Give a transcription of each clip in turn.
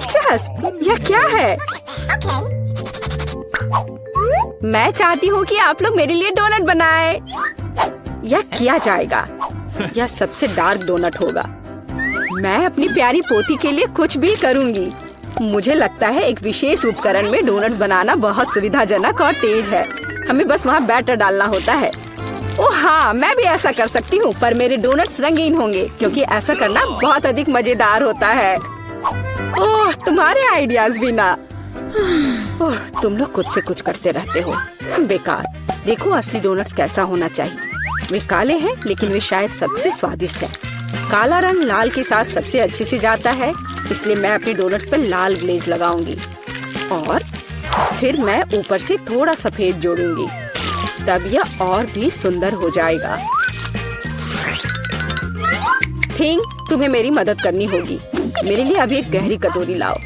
दिलचस्प, यह क्या है? मैं चाहती हूँ कि आप लोग मेरे लिए डोनट बनाएं। यह किया जाएगा। यह सबसे डार्क डोनट होगा। मैं अपनी प्यारी पोती के लिए कुछ भी करूँगी। मुझे लगता है एक विशेष उपकरण में डोनट्स बनाना बहुत सुविधाजनक और तेज है। हमें बस वहाँ बैटर डालना होता है। ओह हाँ, मैं भी ऐसा कर सकती हूँ, पर मेरे डोनट्स रंगीन होंगे क्योंकि ऐसा करना बहुत अधिक मजेदार होता है। ओह, तुम्हारे आइडियाज भी ना। ओह, तुम लोग खुद से कुछ करते रहते हो। बेकार। देखो असली डोनट्स कैसा होना चाहिए। वे काले हैं लेकिन वे शायद सबसे स्वादिष्ट हैं। काला रंग लाल के साथ सबसे अच्छे से जाता है, इसलिए मैं अपने डोनट्स पर लाल ग्लेज लगाऊंगी और फिर मैं ऊपर से थोड़ा सफेद जोड़ूंगी, तब यह और भी सुंदर हो जाएगा। थिंग, तुम्हें मेरी मदद करनी होगी। मेरे लिए अभी एक गहरी कटोरी लाओ।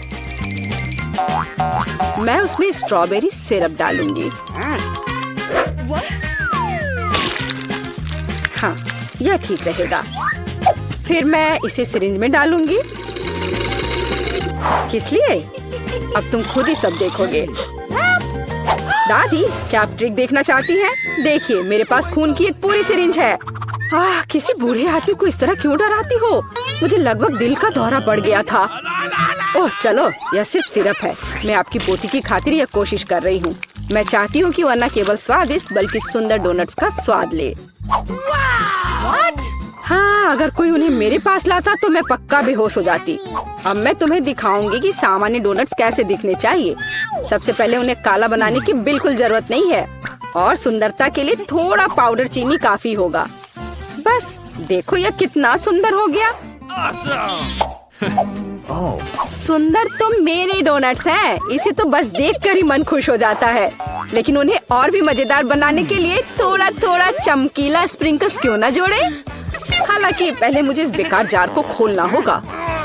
मैं उसमें स्ट्रॉबेरी सिरप डालूंगी। हाँ, यह ठीक रहेगा। फिर मैं इसे सिरिंज में डालूंगी। किस लिए? अब तुम खुद ही सब देखोगे। दादी, क्या आप ट्रिक देखना चाहती हैं? देखिए, मेरे पास खून की एक पूरी सिरिंज है। किसी बूढ़े आदमी को इस तरह क्यों डराती हो? मुझे लगभग दिल का दौरा पड़ गया था। ओह चलो, यह सिर्फ सिरप है। मैं आपकी पोती की खातिर यह कोशिश कर रही हूँ। मैं चाहती हूँ कि वह न केवल स्वादिष्ट बल्कि सुंदर डोनट्स का स्वाद ले। हाँ, अगर कोई उन्हें मेरे पास लाता तो मैं पक्का बेहोश हो जाती। अब मैं तुम्हें दिखाऊंगी कि सामान्य डोनट्स कैसे दिखने चाहिए। सबसे पहले उन्हें काला बनाने की बिल्कुल जरूरत नहीं है और सुंदरता के लिए थोड़ा पाउडर चीनी काफी होगा। बस देखो यह कितना सुंदर हो गया। सुंदर तो मेरे डोनट्स हैं। इसे तो बस देखकर ही मन खुश हो जाता है, लेकिन उन्हें और भी मजेदार बनाने के लिए थोड़ा थोड़ा चमकीला स्प्रिंकल्स क्यों न जोड़े। हालांकि पहले मुझे इस बेकार जार को खोलना होगा।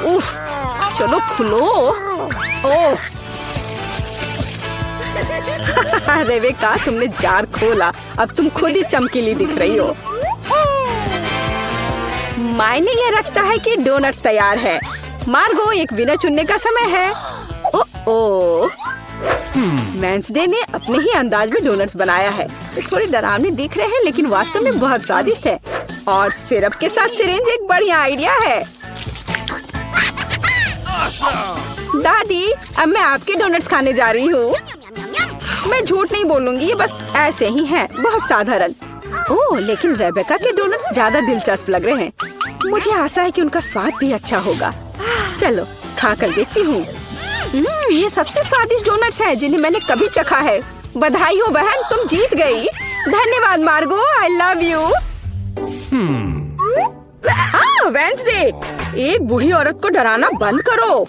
उफ, चलो खुलो। ओह रेबेका, तुमने जार खोला। अब तुम खुद ही चमकीली दिख रही हो। मायने ये रखता है कि डोनट्स तैयार है। मार्गो, एक विनर चुनने का समय है। ओह वेंसडे ने अपने ही अंदाज में डोनट्स बनाया है। ये थोड़े डरावने दिख रहे हैं लेकिन वास्तव में बहुत स्वादिष्ट है। और सिरप के साथ सिरिंज एक बढ़िया आइडिया है। दादी, अब मैं आपके डोनट्स खाने जा रही हूँ। मैं झूठ नहीं बोलूंगी, ये बस ऐसे ही हैं, बहुत साधारण। ओह, लेकिन रेबेका के डोनट्स ज्यादा दिलचस्प लग रहे हैं। मुझे आशा है कि उनका स्वाद भी अच्छा होगा। चलो खा कर देखती हूँ। ये सबसे स्वादिष्ट डोनट्स हैं जिन्हें मैंने कभी चखा है। बधाई हो बहन, तुम जीत गई। धन्यवाद मार्गो, आई लव यू। वेंसडे, एक बूढ़ी औरत को डराना बंद करो।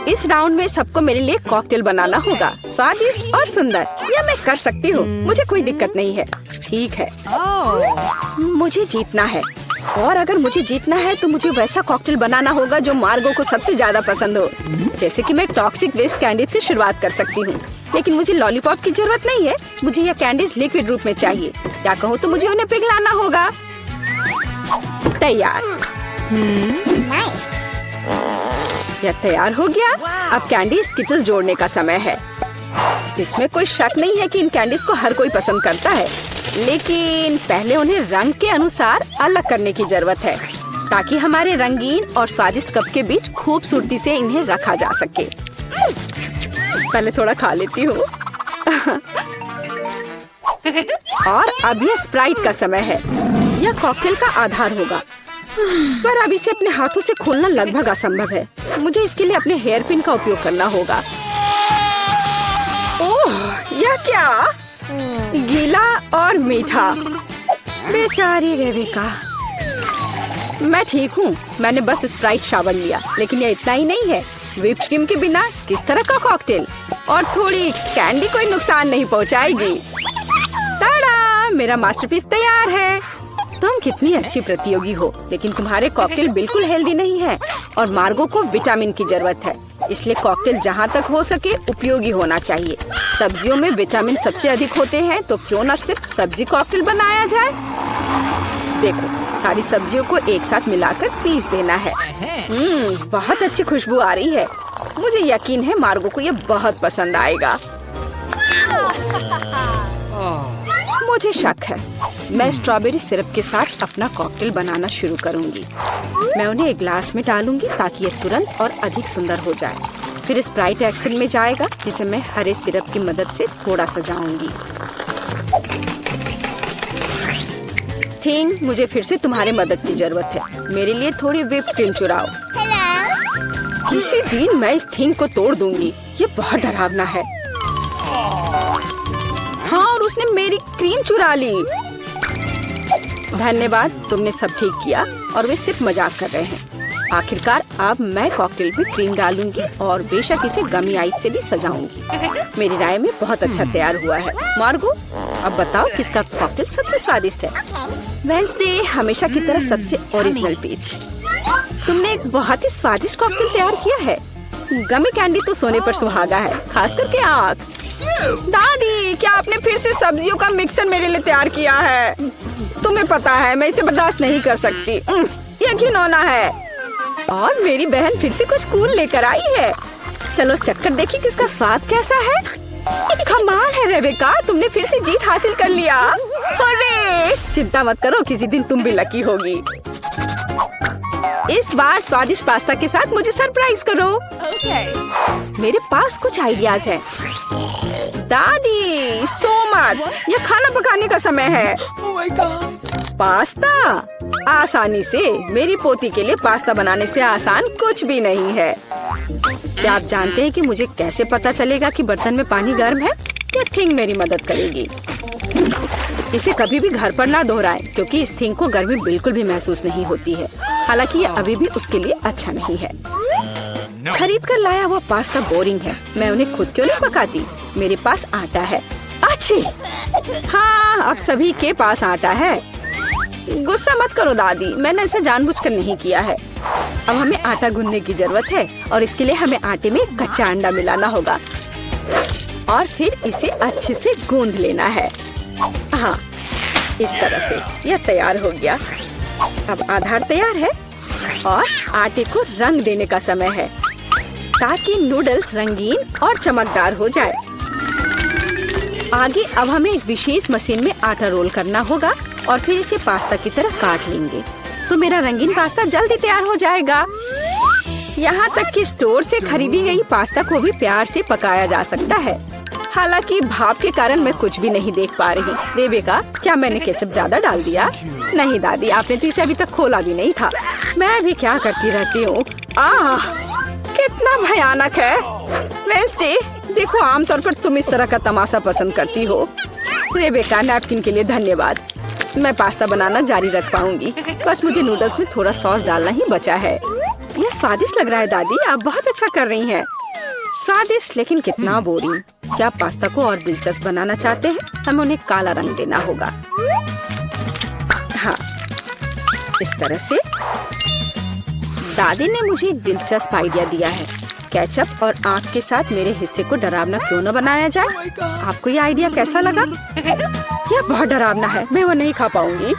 इस राउंड में सबको मेरे लिए कॉकटेल बनाना होगा, स्वादिष्ट और सुंदर। यह मैं कर सकती हूँ, मुझे कोई दिक्कत नहीं है। ठीक है, मुझे जीतना है और अगर मुझे जीतना है तो मुझे वैसा कॉकटेल बनाना होगा जो मार्गो को सबसे ज्यादा पसंद हो। जैसे कि मैं टॉक्सिक वेस्ट कैंडीज से शुरुआत कर सकती हूँ, लेकिन मुझे लॉलीपॉप की जरूरत नहीं है। मुझे यह कैंडीज लिक्विड रूप में चाहिए। क्या कहूँ तो मुझे उन्हें पिघलाना होगा। तैयार। यह तैयार हो गया। अब कैंडी स्किटल्स जोड़ने का समय है। इसमें कोई शक नहीं है कि इन कैंडीज को हर कोई पसंद करता है, लेकिन पहले उन्हें रंग के अनुसार अलग करने की जरूरत है ताकि हमारे रंगीन और स्वादिष्ट कप के बीच खूबसूरती से इन्हें रखा जा सके। पहले थोड़ा खा लेती हूँ। और अब यह स्प्राइट का समय है। यह कॉकटेल का आधार होगा, पर अब इसे अपने हाथों से खोलना लगभग असंभव है। मुझे इसके लिए अपने हेयर पिन का उपयोग करना होगा। ओह, यह क्या? गीला और मीठा। बेचारी रेबेका। मैं ठीक हूँ, मैंने बस स्प्राइट शावर लिया, लेकिन यह इतना ही नहीं है। व्हिप्ड क्रीम के बिना किस तरह का कॉकटेल? और थोड़ी कैंडी कोई नुकसान नहीं पहुँचाएगी। ताड़ा, मेरा मास्टरपीस तैयार है। तुम कितनी अच्छी प्रतियोगी हो, लेकिन तुम्हारे कॉकटेल बिल्कुल हेल्दी नहीं है और मार्गो को विटामिन की जरूरत है। इसलिए कॉकटेल जहाँ तक हो सके उपयोगी होना चाहिए। सब्जियों में विटामिन सबसे अधिक होते हैं, तो क्यों न सिर्फ सब्जी कॉकटेल बनाया जाए। देखो, सारी सब्जियों को एक साथ मिलाकर पीस देना है। बहुत अच्छी खुशबू आ रही है। मुझे यकीन है मार्गो को ये बहुत पसंद आएगा। मुझे शक है। मैं स्ट्रॉबेरी सिरप के साथ अपना कॉकटेल बनाना शुरू करूंगी। मैं उन्हें एक ग्लास में डालूंगी ताकि ये तुरंत और अधिक सुंदर हो जाए। फिर स्प्राइट एक्शन में जाएगा, जिसे मैं हरे सिरप की मदद से थोड़ा सजाऊंगी। थिंग, मुझे फिर से तुम्हारी मदद की जरूरत है। मेरे लिए थोड़ी व्हिप क्रीम चुराओ। किसी दिन मैं इस थिंग को तोड़ दूंगी। ये बहुत डरावना है। हाँ, और उसने मेरी क्रीम चुरा ली। धन्यवाद, तुमने सब ठीक किया। और वे सिर्फ मजाक कर रहे हैं। आखिरकार अब मैं कॉकटेल में क्रीम डालूंगी और बेशक इसे गमी आइस से भी सजाऊंगी। मेरी राय में बहुत अच्छा तैयार हुआ है। मार्गो, अब बताओ किसका कॉकटेल सबसे स्वादिष्ट है? वेंसडे, हमेशा की तरह सबसे ओरिजिनल पीच। तुमने एक बहुत ही स्वादिष्ट कॉकटेल तैयार किया है। गमी कैंडी तो सोने पर सुहागा है, खास करके आँख। दादी, क्या आपने फिर से सब्जियों का मिक्सर मेरे लिए तैयार किया है? तुम्हें पता है मैं इसे बर्दाश्त नहीं कर सकती। ये घिनौना है। और मेरी बहन फिर से कुछ कूल लेकर आई है। चलो चक्कर देखिए किसका स्वाद कैसा है। कमाल है रेबेका, तुमने फिर से जीत हासिल कर लिया। अरे चिंता मत करो, किसी दिन तुम भी लकी होगी। इस बार स्वादिष्ट पास्ता के साथ मुझे सरप्राइज करो। मेरे पास कुछ आइडियाज हैं। दादी, सो मत, ये खाना पकाने का समय है। पास्ता आसानी से। मेरी पोती के लिए पास्ता बनाने से आसान कुछ भी नहीं है। क्या आप जानते हैं कि मुझे कैसे पता चलेगा कि बर्तन में पानी गर्म है? ये थिंग मेरी मदद करेगी। इसे कभी भी घर पर ना दोहराएं, क्योंकि इस थिंग को गर्मी बिल्कुल भी महसूस नहीं होती है। हालांकि ये अभी भी उसके लिए अच्छा नहीं है। खरीद कर लाया हुआ पास्ता बोरिंग है। मैं उन्हें खुद क्यों नहीं पकाती? मेरे पास आटा है। अच्छी, हाँ, अब सभी के पास आटा है। गुस्सा मत करो दादी, मैंने इसे जानबूझकर नहीं किया है। अब हमें आटा गूंदने की जरूरत है और इसके लिए हमें आटे में कच्चा अंडा मिलाना होगा और फिर इसे अच्छे से गूंद लेना है। हाँ, इस तरह से यह तैयार हो गया। अब आधार तैयार है और आटे को रंग देने का समय है ताकि नूडल्स रंगीन और चमकदार हो जाए। आगे अब हमें एक विशेष मशीन में आटा रोल करना होगा और फिर इसे पास्ता की तरह काट लेंगे, तो मेरा रंगीन पास्ता जल्दी तैयार हो जाएगा। यहाँ तक कि स्टोर से खरीदी गई पास्ता को भी प्यार से पकाया जा सकता है। हालांकि भाप के कारण मैं कुछ भी नहीं देख पा रही। रेबेका, क्या मैंने केचप ज्यादा डाल दिया? नहीं दादी, आपने तो इसे अभी तक खोला भी नहीं था। मैं भी क्या करती रहती हूँ। कितना भयानक है। वेंसडे, देखो, आमतौर पर तुम इस तरह का तमाशा पसंद करती हो। रेबेका, नैपकिन के लिए धन्यवाद। मैं पास्ता बनाना जारी रख पाऊंगी। बस मुझे नूडल्स में थोड़ा सॉस डालना ही बचा है। यह स्वादिष्ट लग रहा है दादी, आप बहुत अच्छा कर रही हैं। स्वादिष्ट, लेकिन कितना बोरिंग। क्या आप पास्ता को और दिलचस्प बनाना चाहते हैं? हमें उन्हें काला रंग देना होगा। हाँ, इस तरह से। दादी ने मुझे एक दिलचस्प आइडिया दिया है। केचप और आँख के साथ मेरे हिस्से को डरावना क्यों न बनाया जाए? आपको ये आइडिया कैसा लगा? यह बहुत डरावना है, मैं वो नहीं खा पाऊंगी।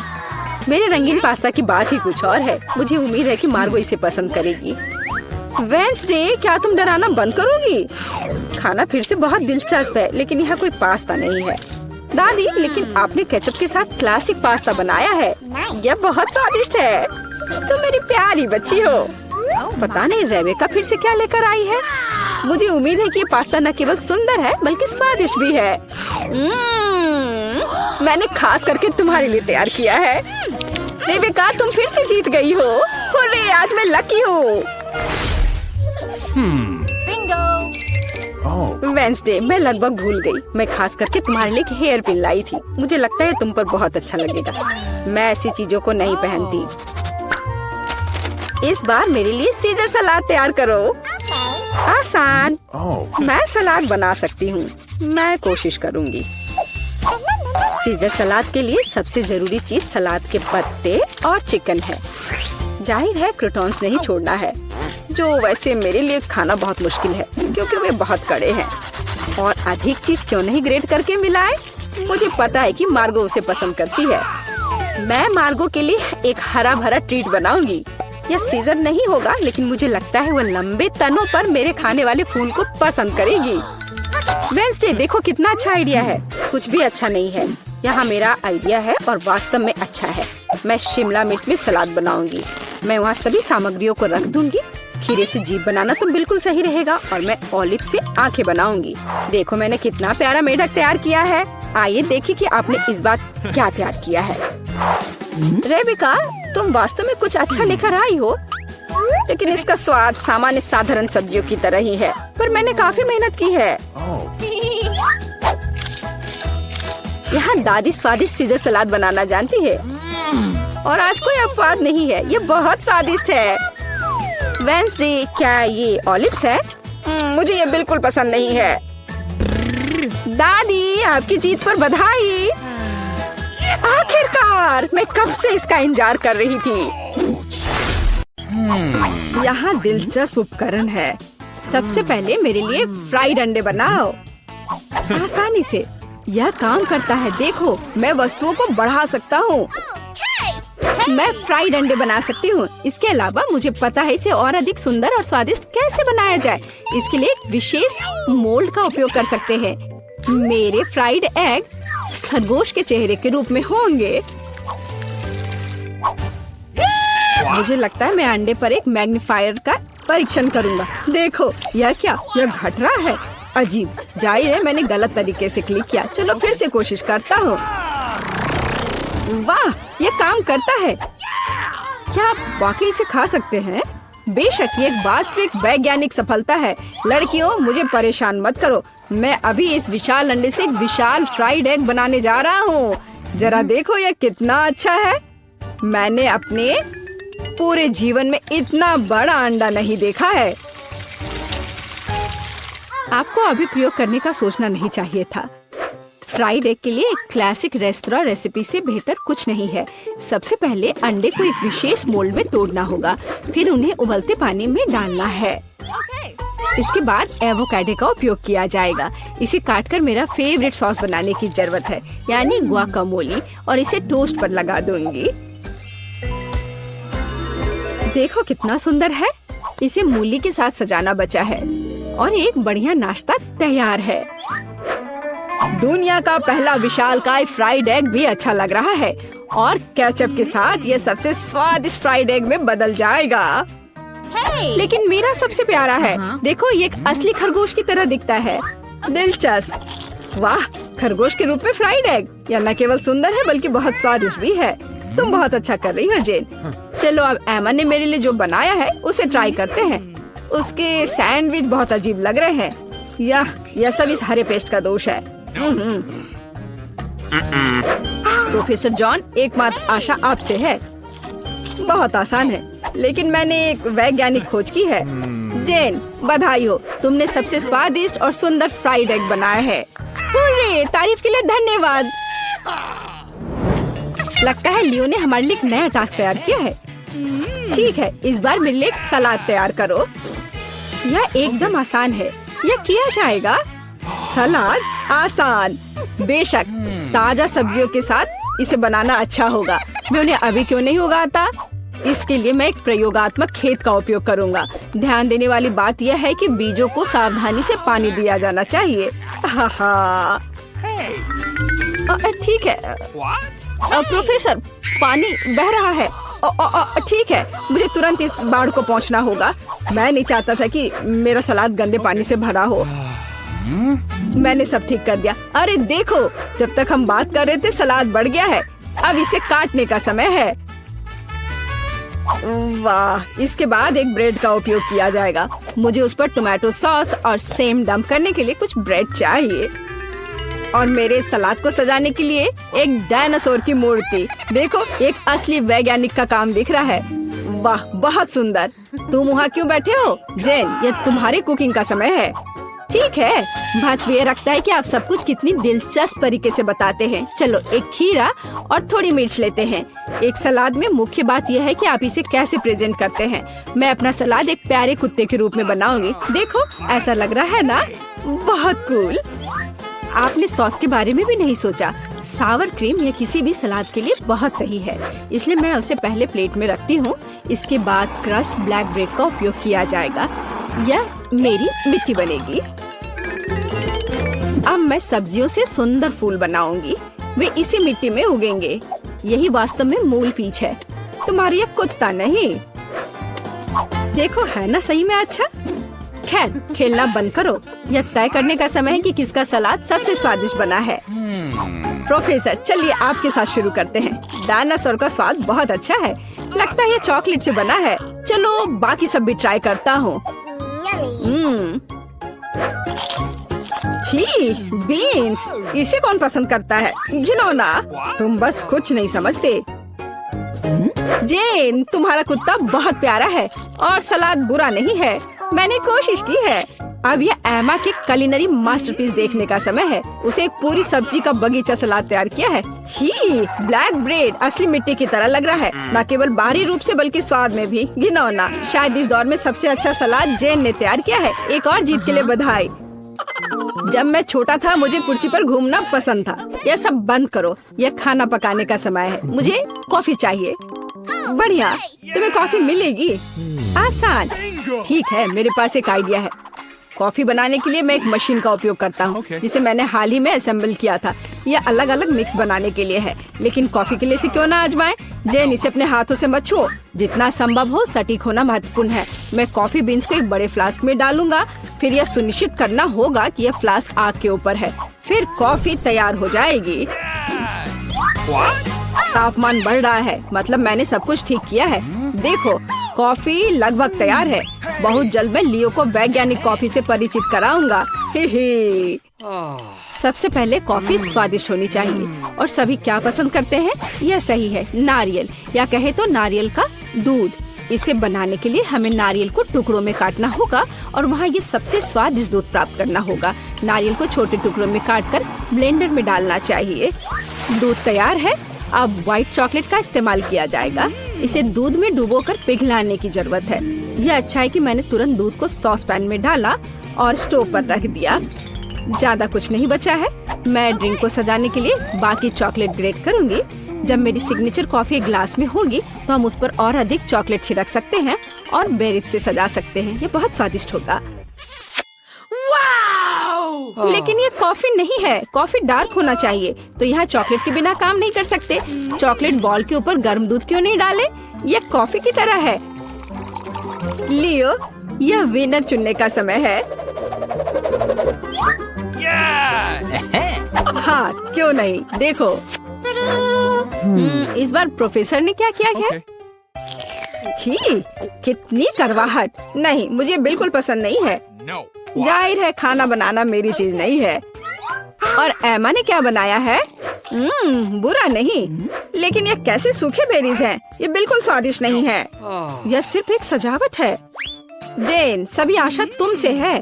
मेरे रंगीन पास्ता की बात ही कुछ और है। मुझे उम्मीद है कि मार्गो इसे पसंद करेगी। वेंसडे, क्या तुम डराना बंद करोगी? खाना फिर से बहुत दिलचस्प है, लेकिन यह कोई पास्ता नहीं है। दादी, लेकिन आपने केचप के साथ क्लासिक पास्ता बनाया है। यह बहुत स्वादिष्ट है। तुम मेरी प्यारी बच्ची हो। पता नहीं रेबेका फिर से क्या लेकर आई है। मुझे उम्मीद है कि ये पास्ता न केवल सुंदर है बल्कि स्वादिष्ट भी है। मैंने खास करके तुम्हारे लिए तैयार किया है। रेबेका, तुम फिर से जीत गई हो। हुर्रे, आज मैं लकी हूँ। वेंसडे, मैं लगभग भूल गई। मैं खास करके तुम्हारे लिए एक हेयर पिन लाई थी। मुझे लगता है तुम पर बहुत अच्छा लगेगा। मैं ऐसी चीजों को नहीं पहनती। इस बार मेरे लिए सीजर सलाद तैयार करो। आसान। मैं सलाद बना सकती हूँ। मैं कोशिश करूँगी। सीजर सलाद के लिए सबसे जरूरी चीज सलाद के पत्ते और चिकन है। जाहिर है क्रूटॉन्स नहीं छोड़ना है, जो वैसे मेरे लिए खाना बहुत मुश्किल है क्योंकि वे बहुत कड़े हैं। और अधिक चीज क्यों नहीं ग्रेट करके मिलाए? मुझे पता है कि मार्गो उसे पसंद करती है। मैं मार्गो के लिए एक हरा भरा ट्रीट बनाऊंगी। यह सीजर नहीं होगा, लेकिन मुझे लगता है वो लंबे तनों पर मेरे खाने वाले फूल को पसंद करेगी। वेंसडे, देखो कितना अच्छा आइडिया है। कुछ भी अच्छा नहीं है, यहाँ मेरा आइडिया है और वास्तव में अच्छा है। मैं शिमला मिर्च में सलाद बनाऊंगी। मैं वहाँ सभी सामग्रियों को रख दूंगी। खीरे से जीभ बनाना तो बिल्कुल सही रहेगा और मैं ऑलिव से आंखें बनाऊंगी। देखो मैंने कितना प्यारा मेढक तैयार किया है। आइए देखिए कि आपने इस बार क्या तैयार किया है। रेबिका, तुम वास्तव में कुछ अच्छा लेकर आई हो, लेकिन इसका स्वाद सामान्य साधारण सब्जियों की तरह ही है, पर मैंने काफी मेहनत की है। यहाँ दादी स्वादिष्ट सीजर सलाद बनाना जानती है और आज कोई अपवाद नहीं है। ये बहुत स्वादिष्ट है। वेंसडे, क्या ये ऑलिव्स है? मुझे ये बिल्कुल पसंद नहीं है। दादी, आपकी जीत पर बधाई। आखिरकार, मैं कब से इसका इंतजार कर रही थी। यहाँ दिलचस्प उपकरण है। सबसे पहले मेरे लिए फ्राइड अंडे बनाओ। आसानी से यह काम करता है। देखो, मैं वस्तुओं को बढ़ा सकता हूँ। मैं फ्राइड अंडे बना सकती हूँ। इसके अलावा मुझे पता है इसे और अधिक सुंदर और स्वादिष्ट कैसे बनाया जाए। इसके लिए एक विशेष मोल्ड का उपयोग कर सकते हैं। मेरे फ्राइड एग खरगोश के चेहरे के रूप में होंगे। मुझे लगता है मैं अंडे पर एक मैग्नीफायर का परीक्षण करूंगा। देखो, यह क्या, यह घट रहा है। अजीब, जाहिर है मैंने गलत तरीके से क्लिक किया। चलो फिर से कोशिश करता हूँ। वाह, ये काम करता है। क्या आप वाकई इसे खा सकते हैं? बेशक, ये एक वास्तविक वैज्ञानिक सफलता है। लड़कियों, मुझे परेशान मत करो। मैं अभी इस विशाल अंडे से एक विशाल फ्राइड एग बनाने जा रहा हूँ। जरा देखो यह कितना अच्छा है। मैंने अपने पूरे जीवन में इतना बड़ा अंडा नहीं देखा है। आपको अभी प्रयोग करने का सोचना नहीं चाहिए था। फ्राइड एग के लिए एक क्लासिक रेस्तरां रेसिपी से बेहतर कुछ नहीं है। सबसे पहले अंडे को एक विशेष मोल्ड में तोड़ना होगा, फिर उन्हें उबलते पानी में डालना है। इसके बाद एवोकाडो का उपयोग किया जाएगा। इसे काटकर मेरा फेवरेट सॉस बनाने की जरूरत है, यानी गुआकामोली, और इसे टोस्ट पर लगा दूंगी। देखो कितना सुंदर है। इसे मूली के साथ सजाना बचा है और एक बढ़िया नाश्ता तैयार है। दुनिया का पहला विशालकाय फ्राइड एग भी अच्छा लग रहा है और केचप के साथ ये सबसे स्वादिष्ट फ्राइड एग में बदल जाएगा। लेकिन मेरा सबसे प्यारा है। देखो, ये एक असली खरगोश की तरह दिखता है। दिलचस्प। वाह, खरगोश के रूप में फ्राइड एग। यह न केवल सुंदर है बल्कि बहुत स्वादिष्ट भी है। तुम बहुत अच्छा कर रही हो जेन। चलो अब एमा ने मेरे लिए जो बनाया है उसे ट्राई करते हैं। उसके सैंडविच बहुत अजीब लग रहे हैं। यह सब इस हरे पेस्ट का दोष है। प्रोफेसर जॉन, एकमात्र आशा आपसे है। बहुत आसान है, लेकिन मैंने एक वैज्ञानिक खोज की है। जेन, बधाई हो, तुमने सबसे स्वादिष्ट और सुंदर फ्राइड एग बनाया है। हुर्रे, तारीफ के लिए धन्यवाद। लगता है लियो ने हमारे लिए एक नया टास्क तैयार किया है। ठीक है, इस बार मेरे लिए एक सलाद तैयार करो। यह एकदम आसान है, यह किया जाएगा। सलाद आसान, बेशक ताजा सब्जियों के साथ इसे बनाना अच्छा होगा। मैं उन्हें अभी क्यों नहीं उगाता? इसके लिए मैं एक प्रयोगात्मक खेत का उपयोग करूंगा। ध्यान देने वाली बात यह है कि बीजों को सावधानी से पानी दिया जाना चाहिए। ठीक है। प्रोफेसर, पानी बह रहा है। ठीक है, मुझे तुरंत इस बाढ़ को पहुंचना होगा। मैं नहीं चाहता था कि मेरा सलाद गंदे पानी से भरा हो। मैंने सब ठीक कर दिया। अरे देखो, जब तक हम बात कर रहे थे सलाद बढ़ गया है। अब इसे काटने का समय है। वाह, इसके बाद एक ब्रेड का उपयोग किया जाएगा। मुझे उस पर टोमेटो सॉस और सेम डंप करने के लिए कुछ ब्रेड चाहिए। और मेरे सलाद को सजाने के लिए एक डायनासोर की मूर्ति। देखो, एक असली वैज्ञानिक का काम दिख रहा है। वाह, बहुत सुंदर। तुम वहाँ क्यों बैठे हो? जेन, यह तुम्हारी कुकिंग का समय है। ठीक है, महत्व ये रखता है कि आप सब कुछ कितनी दिलचस्प तरीके से बताते हैं। चलो एक खीरा और थोड़ी मिर्च लेते हैं। एक सलाद में मुख्य बात यह है कि आप इसे कैसे प्रेजेंट करते हैं। मैं अपना सलाद एक प्यारे कुत्ते के रूप में बनाऊंगी। देखो, ऐसा लग रहा है ना? बहुत कूल। आपने सॉस के बारे में भी नहीं सोचा। सावर क्रीम या किसी भी सलाद के लिए बहुत सही है, इसलिए मैं उसे पहले प्लेट में रखती हूँ। इसके बाद क्रस्ट ब्लैक ब्रेड का उपयोग किया जाएगा। यह मेरी मिट्टी बनेगी। अब मैं सब्जियों से सुंदर फूल बनाऊंगी। वे इसी मिट्टी में उगेंगे। यही वास्तव में मूल पीच है, तुम्हारी यह कुत्ता नहीं। देखो है ना सही में अच्छा। खैर खेलना बंद करो। यह तय करने का समय है कि किसका सलाद सबसे स्वादिष्ट बना है। प्रोफेसर चलिए आपके साथ शुरू करते हैं। डायनासोर का स्वाद बहुत अच्छा है। लगता है यह चॉकलेट से बना है। चलो बाकी सब भी ट्राई करता हूँ। छी, बीन्स, इसे कौन पसंद करता है? घिनौना। तुम बस कुछ नहीं समझते। जेन, तुम्हारा कुत्ता बहुत प्यारा है और सलाद बुरा नहीं है। मैंने कोशिश की है। अब ये एमा के कुलिनरी मास्टरपीस देखने का समय है। उसे एक पूरी सब्जी का बगीचा सलाद तैयार किया है। छी, ब्लैक ब्रेड असली मिट्टी की तरह लग रहा है, न केवल बाहरी रूप से बल्कि स्वाद में भी। घिनौना। शायद इस दौर में सबसे अच्छा सलाद जेन ने तैयार किया है। एक और जीत के लिए बधाई। जब मैं छोटा था मुझे कुर्सी पर घूमना पसंद था। यह सब बंद करो। यह खाना पकाने का समय है। मुझे कॉफी चाहिए। बढ़िया, तुम्हें कॉफी मिलेगी। आसान। ठीक है, मेरे पास एक आइडिया है। कॉफी बनाने के लिए मैं एक मशीन का उपयोग करता हूँ, जिसे मैंने हाल ही में असेंबल किया था। यह अलग अलग मिक्स बनाने के लिए है, लेकिन कॉफी के लिए इसे क्यों ना आजमाएं? जेन, इसे अपने हाथों से मत छुओ। जितना संभव हो सटीक होना महत्वपूर्ण है। मैं कॉफी बीन्स को एक बड़े फ्लास्क में डालूंगा। फिर यह सुनिश्चित करना होगा कि यह फ्लास्क आग के ऊपर है। फिर कॉफी तैयार हो जाएगी। तापमान बढ़ रहा है, मतलब मैंने सब कुछ ठीक किया है। देखो, कॉफी लगभग तैयार है। बहुत जल्द मैं लियो को वैज्ञानिक कॉफी से परिचित कराऊंगा। ही। सबसे पहले कॉफी स्वादिष्ट होनी चाहिए और सभी क्या पसंद करते हैं? यह सही है, नारियल, या कहे तो नारियल का दूध। इसे बनाने के लिए हमें नारियल को टुकड़ों में काटना होगा और वहाँ ये सबसे स्वादिष्ट दूध प्राप्त करना होगा। नारियल को छोटे टुकड़ों में काटकर ब्लेंडर में डालना चाहिए। दूध तैयार है। अब व्हाइट चॉकलेट का इस्तेमाल किया जाएगा। इसे दूध में डुबोकर पिघलाने की जरूरत है। यह अच्छा है कि मैंने तुरंत दूध को सॉस पैन में डाला और स्टोव पर रख दिया। ज्यादा कुछ नहीं बचा है। मैं ड्रिंक को सजाने के लिए बाकी चॉकलेट ग्रेट करूंगी। जब मेरी सिग्नेचर कॉफी ग्लास में होगी तो हम उस पर और अधिक चॉकलेट छिड़क सकते हैं और बेरीज से सजा सकते हैं। ये बहुत स्वादिष्ट होगा। लेकिन ये कॉफी नहीं है। कॉफी डार्क होना चाहिए, तो यहाँ चॉकलेट के बिना काम नहीं कर सकते। चॉकलेट बॉल के ऊपर गर्म दूध क्यों नहीं डाले? यह कॉफी की तरह है। लियो, यह विनर चुनने का समय है। हाँ, क्यों नहीं? देखो, इस बार प्रोफेसर ने क्या किया है? छी, कितनी करवाहट। नहीं, मुझे बिल्कुल पसंद नहीं है। जाहिर है खाना बनाना मेरी चीज नहीं है। और एमा ने क्या बनाया है? बुरा नहीं, लेकिन ये कैसे सूखे बेरीज हैं? ये बिल्कुल स्वादिष्ट नहीं है। यह सिर्फ एक सजावट है। जेन, सभी आशा तुमसे है।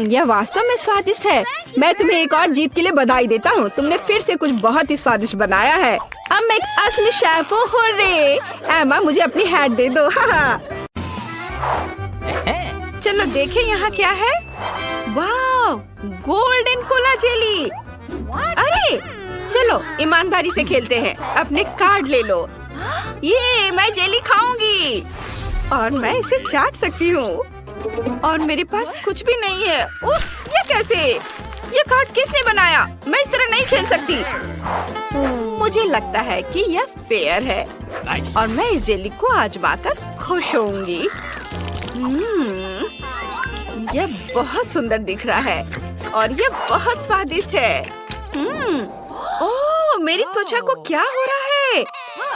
यह वास्तव में स्वादिष्ट है। मैं तुम्हें एक और जीत के लिए बधाई देता हूँ। तुमने फिर से कुछ बहुत ही स्वादिष्ट बनाया है। अब मैं एक असली शेफ हूँ। हुर्रे! एमा, मुझे अपनी हैट दे दो। हाँ। चलो देखें यहाँ क्या है। वाह, गोल्डन कोला जेली। अरे चलो ईमानदारी से खेलते हैं। अपने कार्ड ले लो। ये मैं जेली खाऊंगी और मैं इसे चाट सकती हूँ। और मेरे पास कुछ भी नहीं है। उफ, ये कैसे? ये कार्ड किसने बनाया? मैं इस तरह नहीं खेल सकती। मुझे लगता है कि यह फेयर है। और मैं इस जेली को आजमाकर खुश होंगी। यह बहुत सुंदर दिख रहा है और यह बहुत स्वादिष्ट है। ओह, मेरी त्वचा को क्या हो रहा है?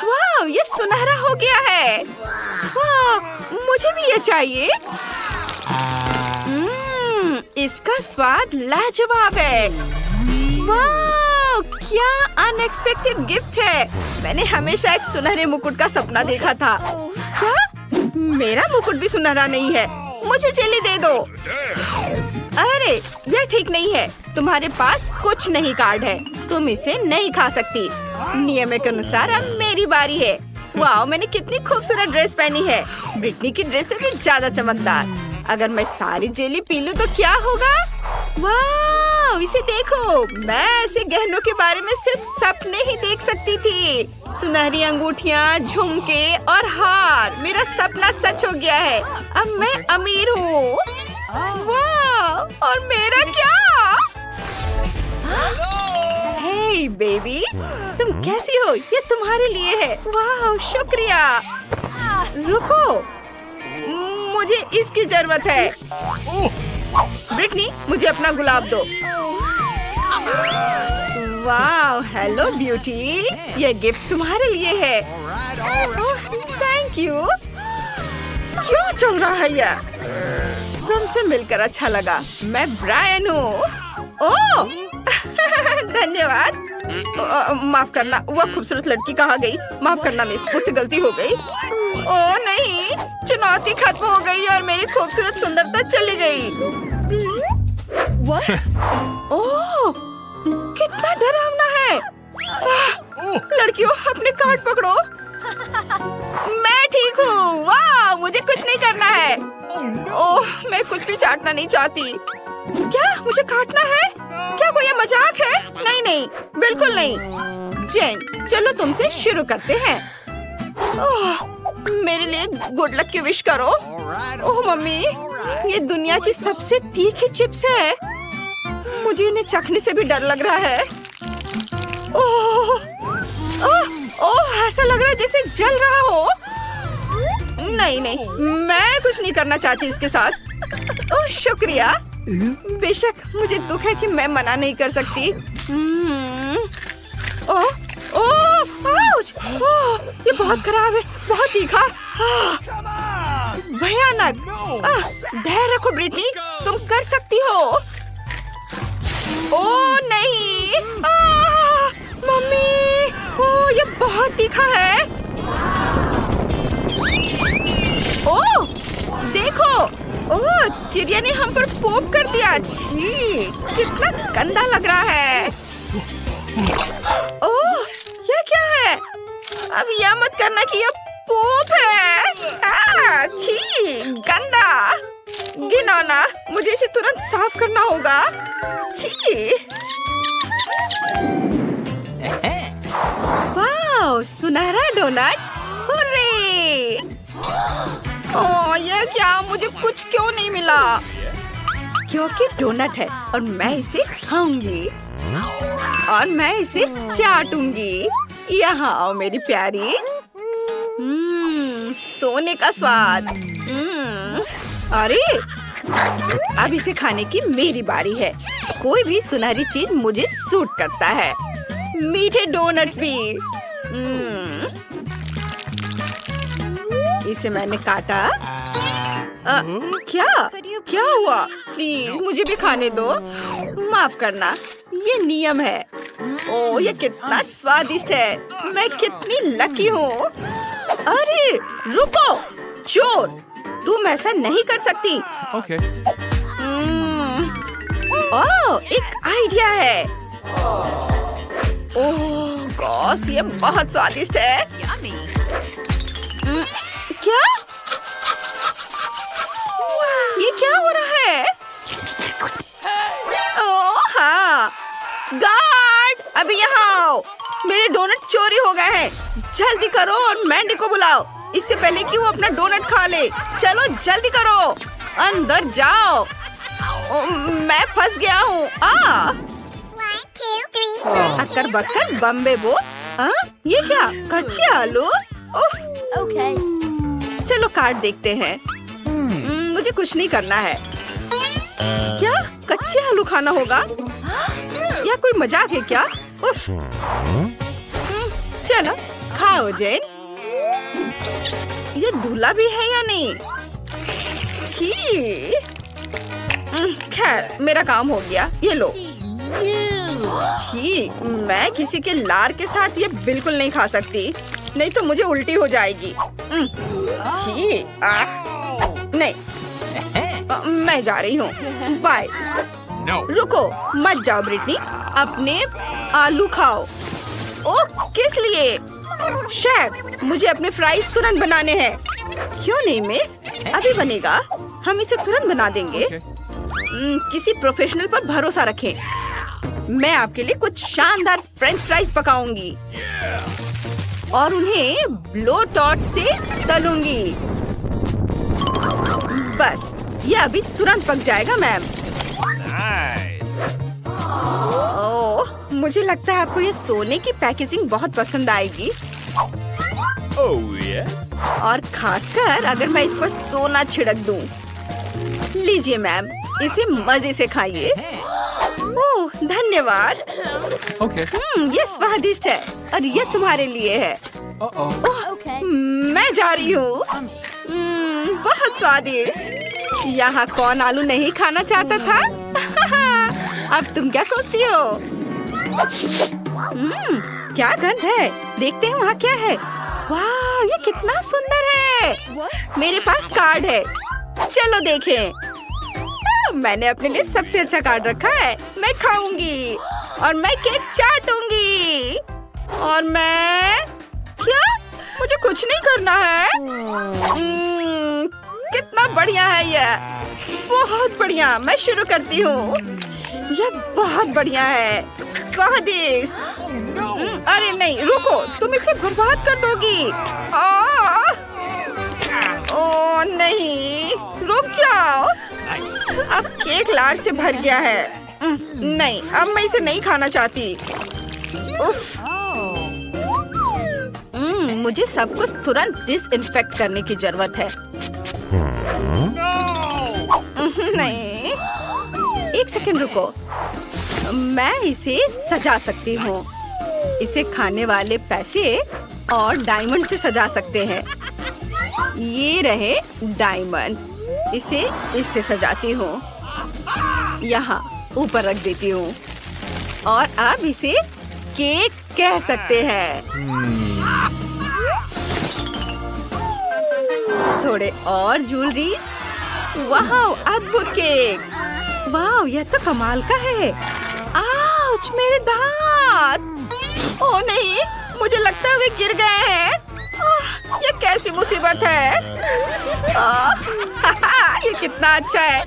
वाह, ये सुनहरा हो गया है। वाह, मुझे भी ये चाहिए। इसका स्वाद लाजवाब है। वाह, क्या अनएक्सपेक्टेड गिफ्ट है। मैंने हमेशा एक सुनहरे मुकुट का सपना देखा था। क्या? मेरा मुकुट भी सुनहरा नहीं है। मुझे जेली दे दो। अरे, यह ठीक नहीं है। तुम्हारे पास कुछ नहीं कार्ड है। तुम इसे नहीं खा सकती। नियम के अनुसार अब मेरी बारी है। वाह, मैंने कितनी खूबसूरत ड्रेस पहनी है। ब्रिटनी की ड्रेस से भी ज्यादा चमकदार। अगर मैं सारी जेली पी लूं तो क्या होगा? वाह, वाह, इसे देखो। मैं ऐसे गहनों के बारे में सिर्फ सपने ही देख सकती थी। सुनहरी अंगूठियाँ, झुमके और हार। मेरा सपना सच हो गया है। अब मैं अमीर हूँ। वाह, और मेरा क्या? हे बेबी, तुम कैसी हो? ये तुम्हारे लिए है। वाह, शुक्रिया। रुको, मुझे इसकी जरूरत है। ब्रिटनी, मुझे अपना गुलाब दो। वाह, हेलो ब्यूटी, ये गिफ्ट तुम्हारे लिए है। Thank you. क्यों चल रहा है ये? तुमसे मिलकर अच्छा लगा। मैं ब्रायन हूँ। ओह धन्यवाद। माफ करना, वह खूबसूरत लड़की कहाँ गई? माफ करना मिस, मुझसे गलती हो गई। ओह नहीं, चुनौती खत्म हो गई और मेरी खूबसूरत सुंदरता चली गई। ओह, कितना डरावना है। लड़कियों, अपने कार्ड पकड़ो। मैं ठीक हूँ। वाह, मुझे कुछ नहीं करना है। ओह, मैं कुछ भी चाटना नहीं चाहती। क्या मुझे काटना है? क्या कोई ये मजाक है? नहीं नहीं, बिल्कुल नहीं। जेन, चलो तुमसे शुरू करते हैं। ओह, मेरे लिए गुड लक की विश करो। ओह मम्मी, ये दुनिया की सबसे तीखी चिप्स है। मुझे इन्हें चखने से भी डर लग रहा है। ओह ओह ओह, ऐसा लग रहा है जैसे जल रहा हो। नहीं नहीं, मैं कुछ नहीं करना चाहती इसके साथ। ओह शुक्रिया। बेशक मुझे दुख है कि मैं मना नहीं कर सकती। ओह ओह, आउच! ओह, ये बहुत खराब है, बहुत तीखा, भयानक। धैर्य रखो ब्रिटनी, तुम कर सकती हो। ओह नहीं, मम्मी, ओह ये बहुत तीखा है। ओह देखो, ओह चिड़िया ने हम पर पोप कर दिया। छी, कितना गंदा लग रहा है। ओह ये क्या है? अब यह मत करना कि यह पोप है। छी, गंदा, घिनौना। मुझे इसे तुरंत साफ करना होगा। छी। वाह, सुनहरा डोनट। हुर्रे! ओह ये क्या? मुझे कुछ क्यों नहीं मिला? क्योंकि डोनट है और मैं इसे खाऊंगी और मैं इसे चाटूंगी। यहाँ आओ मेरी प्यारी। सोने का स्वाद। अरे अब इसे खाने की मेरी बारी है। कोई भी सुनहरी चीज मुझे सूट करता है, मीठे डोनट्स भी। इसे मैंने काटा। क्या हुआ? प्लीज मुझे भी खाने दो। माफ करना, ये नियम है। ओह ये कितना स्वादिष्ट है। मैं कितनी लकी हूँ। अरे रुको, चोर, तुम ऐसा नहीं कर सकती। Okay. ओह एक आइडिया है। ओह गॉस, ये बहुत स्वादिष्ट है। क्या? ये क्या हो रहा है? ओह हाँ, गार्ड, अभी यहाँ आओ। मेरे डोनट चोरी हो गए हैं। जल्दी करो और मैंडी को बुलाओ, इससे पहले कि वो अपना डोनट खा ले। चलो जल्दी करो, अंदर जाओ। मैं फंस गया हूँ। 1, 2, 3. अक्कर बक्कर बम्बे बो। ये क्या? कच्चे आलू? उफ। Okay. चलो कार्ड देखते हैं। मुझे कुछ नहीं करना है। क्या कच्चे आलू खाना होगा? या कोई मजाक है क्या? उफ। चलो खाओ जेन। ये धुला भी है या नहीं? छी। खैर मेरा काम हो गया। ये लो। छी, मैं किसी के लार के साथ ये बिल्कुल नहीं खा सकती, नहीं तो मुझे उल्टी हो जाएगी। छी, नहीं, मैं जा रही हूँ। बाय। No. रुको, मत जाओ ब्रिटनी, अपने आलू खाओ। ओह किस लिए? शेफ, मुझे अपने फ्राइज तुरंत बनाने हैं। क्यों नहीं मिस, अभी बनेगा, हम इसे तुरंत बना देंगे। Okay. किसी प्रोफेशनल पर भरोसा रखें। मैं आपके लिए कुछ शानदार फ्रेंच फ्राइज पकाऊंगी और उन्हें ब्लो टॉर्च से तलूंगी। बस ये अभी तुरंत पक जाएगा मैम। ओह, मुझे लगता है आपको ये सोने की पैकेजिंग बहुत पसंद आएगी। और खासकर अगर मैं इस पर सोना छिड़क दूं। लीजिए मैम, इसे मजे से खाइए। ओह, धन्यवाद। ये स्वादिष्ट है और ये तुम्हारे लिए है। ओह, मैं जा रही हूँ। बहुत स्वादिष्ट। यहाँ कौन आलू नहीं खाना चाहता था? अब तुम क्या सोचती हो? क्या गंध है? देखते हैं वहाँ क्या है। वाह, ये कितना सुंदर है। मेरे पास कार्ड है, चलो देखें। मैंने अपने लिए सबसे अच्छा कार्ड रखा है। मैं खाऊंगी और मैं केक चाटूंगी। और मैं क्या? मुझे कुछ नहीं करना है। कितना बढ़िया है ये, बहुत बढ़िया। मैं शुरू करती हूँ। यह बहुत बढ़िया है, स्वादिष्ट। अरे नहीं, रुको, तुम इसे बर्बाद कर दोगी। ओह नहीं, रुक जाओ। अब केक लार से भर गया है। नहीं, अब मैं इसे नहीं खाना चाहती। उफ। मुझे सब कुछ तुरंत डिसइंफेक्ट करने की जरूरत है। नहीं, एक सेकंड रुको। मैं इसे सजा सकती हूँ। इसे खाने वाले पैसे और डायमंड से सजा सकते हैं। ये रहे डायमंड। इसे इससे सजाती हूँ, यहाँ ऊपर रख देती हूँ और अब इसे केक कह सकते हैं। थोड़े और ज्वेलरी। वाह, अद्भुत केक। वाह, यह तो कमाल का है। आउच, मेरे दांत। ओह नहीं, मुझे लगता है वे गिर गए हैं। ये कैसी मुसीबत है। ये कितना अच्छा है।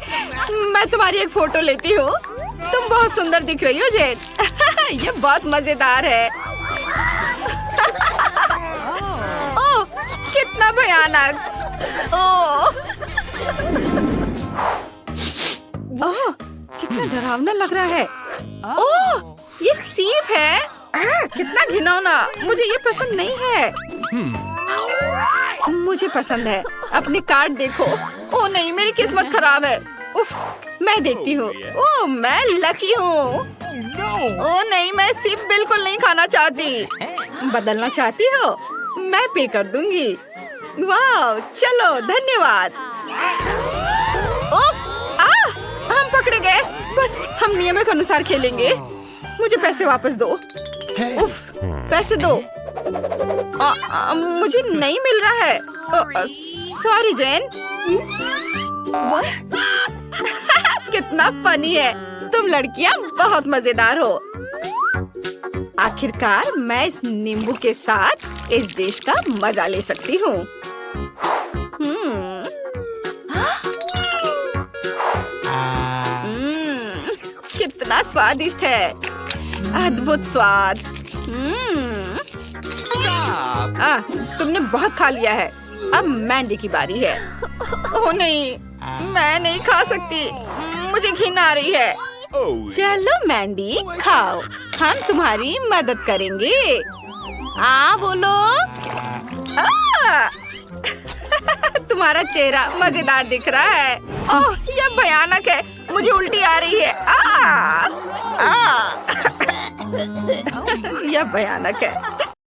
मैं तुम्हारी एक फोटो लेती हूँ। तुम बहुत सुंदर दिख रही हो जेन। ये बहुत मजेदार है। ओह, कितना भयानक। ओह, कितना डरावना लग रहा है। ओह, ये सीप है। कितना घिनौना। मुझे ये पसंद नहीं है। मुझे पसंद है। अपने कार्ड देखो। ओह नहीं, मेरी किस्मत खराब है। उफ, मैं देखती हूँ। ओह, मैं लकी हूँ। ओह नहीं, मैं सीप बिल्कुल नहीं खाना चाहती। बदलना चाहती हो? मैं पे कर दूंगी। वाह, चलो, धन्यवाद। उफ, हम पकड़े गए। बस हम नियमों के अनुसार खेलेंगे। मुझे पैसे वापस दो। उफ, पैसे दो। मुझे नहीं मिल रहा है। सॉरी जेन। कितना फनी है। तुम लड़कियां बहुत मजेदार हो। आखिरकार मैं इस नींबू के साथ इस डिश का मजा ले सकती हूँ। कितना स्वादिष्ट है। अद्भुत स्वाद। तुमने बहुत खा लिया है। अब मैंडी की बारी है। ओह नहीं, मैं नहीं खा सकती। मुझे घिन आ रही है। चलो मैंडी, खाओ। हम तुम्हारी मदद करेंगे। बोलो। तुम्हारा चेहरा मजेदार दिख रहा है। ओह, यह भयानक है। मुझे उल्टी आ रही है। यह भयानक है।